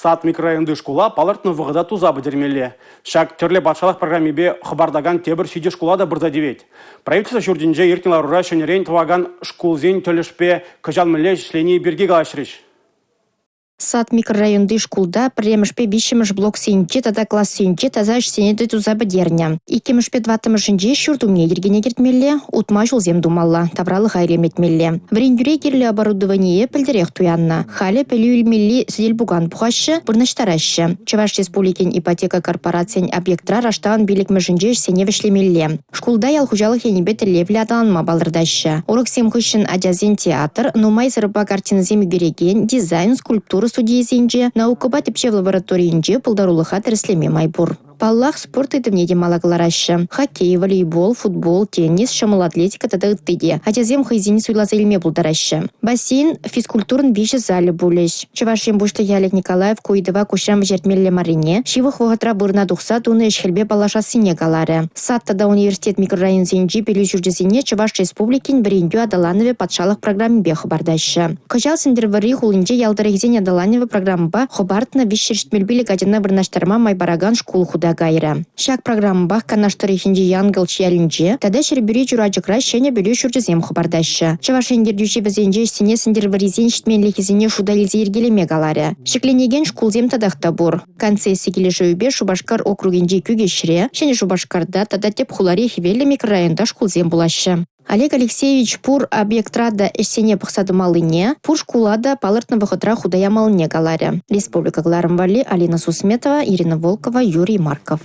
Саат микрорайонды школа палыртны вғыда туза бідермелі. Шак терле батшалық программебе хабардаган тебір сүйде школа да бірза девет. Правительство жүрдінже ертін ларура шөнерен туаган школзен төлішпе кажалміле шлени бірге галашырыш. Саат микрорайонды школда премешпе бишемеш блок сенче, тада класс сенче, таза сенеті туза бідерня. Икемешпе дватымышынже шүрдумне ергене кертмелле, утма жулзем думалла, тавралы хайреметмелле. Врендюре керлі оборудование пілдерек туянна. Халі пілі үлмелли сидел буган бұғашы, бұрныштарашы. Чуваш республикен ипотека корпорациян объектра раштаған билікмешінже сене вешлемелле. Школда ялхужалық енебет левлі адаланма балырдашы. Урок семхышын адязен театр, нумай зырба картинзем үгереген, дизайн, скульптура студиесенже, наукаба тепше в лабораториинже пылдарулыха тіріслеме майбур. Паллах спорт етімне демалағыларашы. Хоккей, волейбол, футбол, теннис, шамыл атлетика тада ыттыде. Атязем хайзини суйлаза илме булдарашы. Бассейн, физкультурын бейші залі булеш. Чувашин бушты Ялек Николаев койдыва кушам жертмелле марине. Шивых вғытра бұрна дұқса туны ешхелбе балаша сине галары. Саттада университет микрорайон зенжи пелі жүрдізіне Чуваш республикин біріндю адаланове патшалық программбе хабардашы. Кajal сендервари хулынже ялдарегзен адаланове программба хабартна вишшерштмелбілі гадина бірнаштарма майбараган школ худа гайра. Шак программбах канаштарихинде янгыл чиялинже, тада шербюре журачықра шене бөлі жүрдізем хабардашы. Чавашендер дүйші бізенже сене сендерваризен шитменлікізіне шудализе ергелеме галары. Шекленеген шкулзем тадақта бұр. Концесси келеші өбе Шубашкар округенде күгешіре, шене Шубашкарда тада теп хуларе хивелі микрорайонда шкулзем булашы. Олег Алексеевич пур объектрада эшсене пықсады малыне, пур шкулада палыртны вғытра худая малыне галаре. Республика Гларамвали, Алина Сусметова, Ирина Волкова, Юрий Марков.